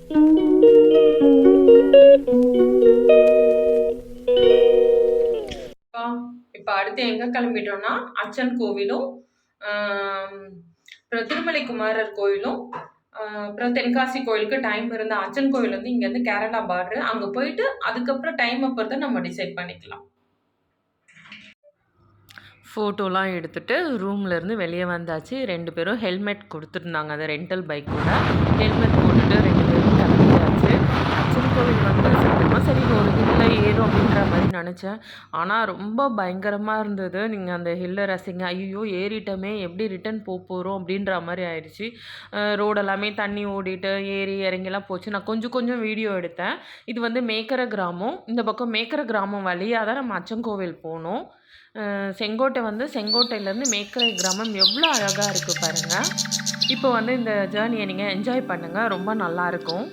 இப்போ அடுத்து எங்கே கிளம்பிட்டோம்னா அச்சன் கோவிலும் அப்புறம் திருமலை குமாரர் கோயிலும் அப்புறம் தென்காசி கோயிலுக்கு டைம் இருந்தால் அச்சன் கோவில் வந்து இங்கேருந்து கேரளா பார்டரு அங்கே போயிட்டு அதுக்கப்புறம் டைமை பொறுத்து நம்ம டிசைட் பண்ணிக்கலாம். ஃபோட்டோலாம் எடுத்துகிட்டு ரூம்லேருந்து வெளியே வந்தாச்சு. 2 பேரும் ஹெல்மெட் கொடுத்துருந்தாங்க. அந்த ரெண்டல் பைக்கோட ஹெல்மெட் போட்டுட்டு 2 பேரும் கிளம்பியாச்சு. அச்சன் கோவில் வந்து சத்தியமாக சரி ஒரு ஹில்லில் ஏறும் அப்படின்ற மாதிரி நினச்சேன். ஆனால் ரொம்ப பயங்கரமாக இருந்தது. நீங்கள் அந்த ஹில்லை ரசிங்க. ஐயோ ஏறிட்டோமே எப்படி ரிட்டன் போகிறோம் அப்படின்ற மாதிரி ஆயிடுச்சு. ரோடு எல்லாமே தண்ணி ஓடிட்டு ஏறி இறங்கிலாம் போச்சு. நான் கொஞ்சம் வீடியோ எடுத்தேன். இது வந்து மேக்கர கிராமம். இந்த பக்கம் மேக்கர கிராமம் வழியாக தான் நம்ம அச்சன் கோவில் போனோம். செங்கோட்டை வந்து செங்கோட்டையிலேருந்து மேக்கரை கிராமம் எவ்வளோ அழகாக இருக்குது பாருங்கள். இப்போ வந்து இந்த ஜேர்னியை நீங்கள் என்ஜாய் பண்ணுங்கள். ரொம்ப நல்லாயிருக்கும்.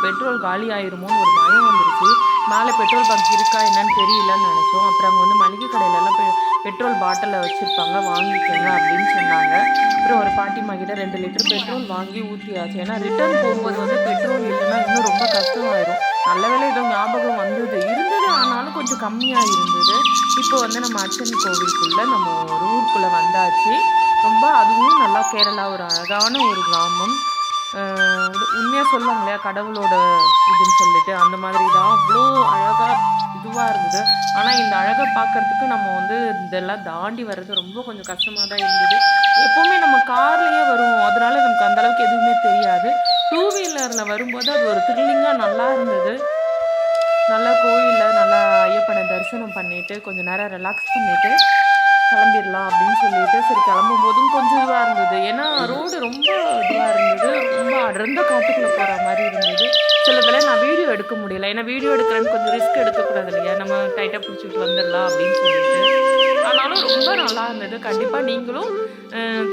பெட்ரோல் காலி ஆயிருமோன்னு ஒரு பயம் வந்துருச்சு. மேலே பெட்ரோல் பங்க் இருக்கா என்னன்னு தெரியலன்னு நினச்சோம். அப்புறம் அங்கே வந்து மளிகை கடையிலலாம் பெட்ரோல் பாட்டிலில் வச்சுருப்பாங்க, வாங்கிக்கோங்க அப்படின்னு சொன்னாங்க. அப்புறம் ஒரு பாட்டிமா கிட்ட 2 லிட்டர் பெட்ரோல் வாங்கி ஊற்றியாச்சு. ஏன்னா ரிட்டர்ன் போகும்போது வந்து பெட்ரோல் இல்லைன்னா இன்னும் ரொம்ப கஷ்டமாயிடும். நல்ல வேளை ஏதோ ஞாபகம் கம்மியாக இருந்தது. இப்போ வந்து நம்ம அச்சன் கோவிலுக்குள்ளே நம்ம ஒரு ஊருக்குள்ளே வந்தாச்சு. ரொம்ப அதுவும் நல்லா கேரளா ஒரு அழகான ஒரு கிராமம். உண்மையாக சொல்லுவாங்க இல்லையா கடவுளோட இதுன்னு சொல்லிட்டு அந்த மாதிரி தான் அவ்வளோ அழகாக இதுவாக இருந்தது. ஆனால் இந்த அழகை பார்க்கறதுக்கு நம்ம வந்து இதெல்லாம் தாண்டி வர்றது ரொம்ப கொஞ்சம் கஷ்டமாக தான் இருந்தது. எப்போவுமே நம்ம கார்லேயே வருவோம், அதனால நமக்கு அந்த அளவுக்கு எதுவுமே தெரியாது. டூ வீலரில் வரும்போது அது ஒரு த்ரில்லிங்காக நல்லா இருந்தது. நல்லா கோயிலில் நல்லா ஐயப்பனை தரிசனம் பண்ணிட்டு கொஞ்சம் நேரம் ரிலாக்ஸ் பண்ணிட்டு கிளம்பிடலாம் அப்படின்னு சொல்லிட்டு சரி கிளம்பும்போதும் கொஞ்சம் இதுவாக இருந்தது. ஏன்னா ரோடு ரொம்ப இதுவாக இருந்தது. ரொம்ப அடர்ந்த காட்டுக்குள்ளே போகிற மாதிரி இருந்தது. சில வேளை நான் வீடியோ எடுக்க முடியல. ஏன்னா வீடியோ எடுக்கிறேன்னு கொஞ்சம் ரிஸ்க் எடுக்கக்கூடாது இல்லையா, நம்ம டைட்டாக பிடிச்சிட்டு வந்துடலாம் அப்படின்னு சொல்லிட்டு. ஆனாலும் ரொம்ப நல்லா இருந்தது. கண்டிப்பாக நீங்களும்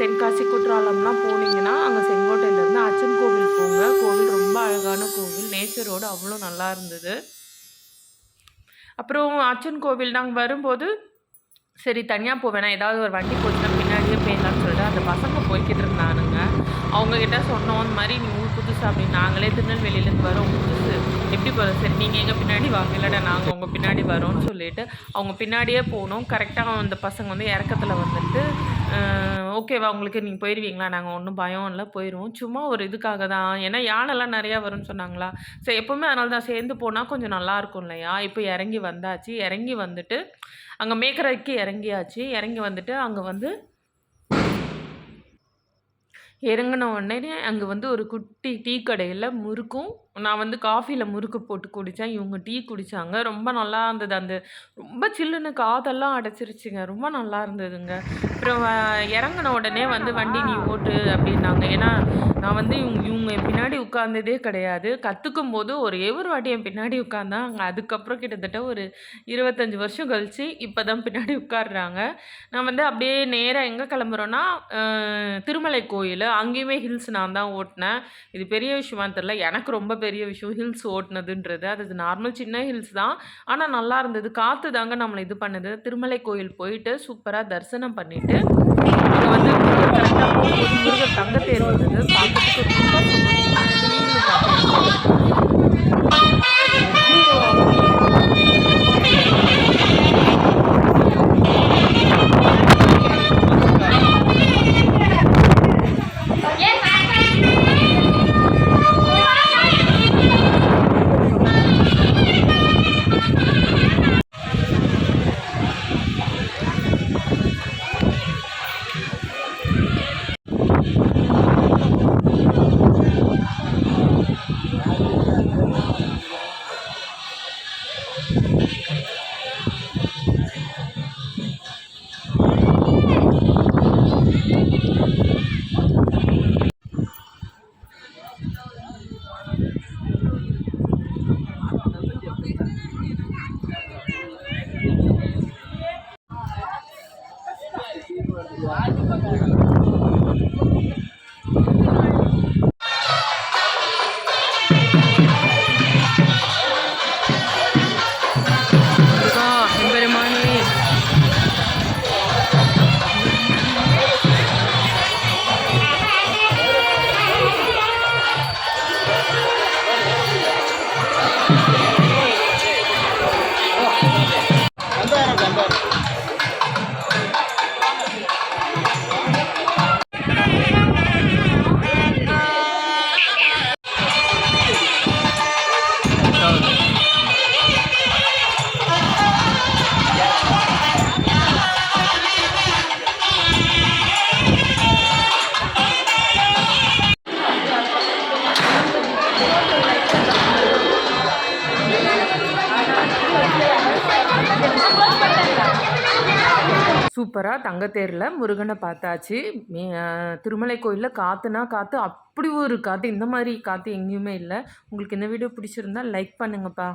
தென்காசி குற்றாலம்லாம் போனீங்கன்னா அங்கே செங்கோட்டையிலேருந்து அச்சன் கோவில் போங்க. கோவில் ரொம்ப அழகான கோவில், நேச்சரோடு அவ்வளோ நல்லா இருந்தது. அப்புறம் அச்சன் கோவில் நாங்கள் வரும்போது சரி தனியாக போவேணா, ஏதாவது ஒரு வண்டி போச்சுன்னா பின்னாடியே போயிடலான்னு சொல்லிட்டு அந்த பசங்க போய்கிட்டு இருந்தானுங்க. அவங்கக்கிட்ட சொன்னோம் இந்த மாதிரி நீ ஊர் புதுசு அப்படின்னு, நாங்களே திருநெல்வேலியிலேருந்து வரோம் புதுசு எப்படி போகிறோம், சரி நீங்கள் எங்கள் பின்னாடி வாங்க இல்லைடா நாங்கள் உங்கள் பின்னாடி வரோன்னு சொல்லிட்டு அவங்க பின்னாடியே போனோம். கரெக்டாக அந்த பசங்க வந்து இறக்கத்தில் வந்துட்டு ஓகேவா உங்களுக்கு நீங்கள் போயிடுவீங்களா, நாங்கள் ஒன்றும் பயம் இல்லை போயிடுவோம், சும்மா ஒரு இதுக்காக தான், ஏன்னா யானைலாம் நிறையா வரும்னு சொன்னாங்களா, சரி எப்போவுமே அதனால தான் சேர்ந்து போனால் கொஞ்சம் நல்லாயிருக்கும் இல்லையா. இப்போ இறங்கி வந்தாச்சு. இறங்கி வந்துட்டு அங்கே மேக்கரைக்கு இறங்கியாச்சு. இறங்கி வந்துட்டு அங்கே வந்து இறங்குன உடனே அங்கே வந்து ஒரு குட்டி டீ கடையில் முறுக்கும், நான் வந்து காஃபியில் முறுக்கு போட்டு குடித்தேன். இவங்க டீ குடித்தாங்க. ரொம்ப நல்லா இருந்தது. அந்த ரொம்ப சில்லுன்னு காதெல்லாம் அடைச்சிருச்சுங்க. ரொம்ப நல்லா இருந்ததுங்க. அப்புறம் இறங்குன உடனே வந்து வண்டி நீ ஓட்டு அப்படின்னாங்க. ஏன்னா நான் வந்து இவங்க என் பின்னாடி உட்கார்ந்ததே கிடையாது. கற்றுக்கும் போது ஒரே ஒரு வாட்டி என் பின்னாடி உட்காந்தாங்க. அதுக்கப்புறம் கிட்டத்தட்ட ஒரு 25 வருஷம் கழிச்சு இப்போ தான் பின்னாடி உட்கார்றாங்க. நான் வந்து அப்படியே நேராக எங்கே கிளம்புறோன்னா திருமலை கோயில். அங்கேயுமே ஹில்ஸ் நான் தான் ஓட்டினேன். இது பெரிய விஷயமான்னு தெரில. எனக்கு ரொம்ப பெரிய விஷயம் ஹில்ஸ் ஓட்டுனதுன்றது. அது நார்மல் சின்ன ஹில்ஸ் தான். ஆனால் நல்லா இருந்தது. காற்று தாங்க நம்மளை இது பண்ணுது. திருமலை கோயில் போயிட்டு சூப்பராக தரிசனம் பண்ணிவிட்டு அங்கே வந்து முருகர் கரெக்டாக போகும்போது முருகர் தங்கத்தேர் வந்தது. பார்க்கறதுக்கு ரொம்ப சந்தோஷமாக இருந்தது. நீங்களும் பார்க்கலாம். சூப்பராக தங்கத்தேரில் முருகனை பார்த்தாச்சு. திருமலை கோயிலில் காற்றுனா காற்று, அப்படி ஒரு காற்று, இந்த மாதிரி காற்று எங்கேயுமே இல்லை. உங்களுக்கு இந்த வீடியோ பிடிச்சிருந்தா லைக் பண்ணுங்கப்பா.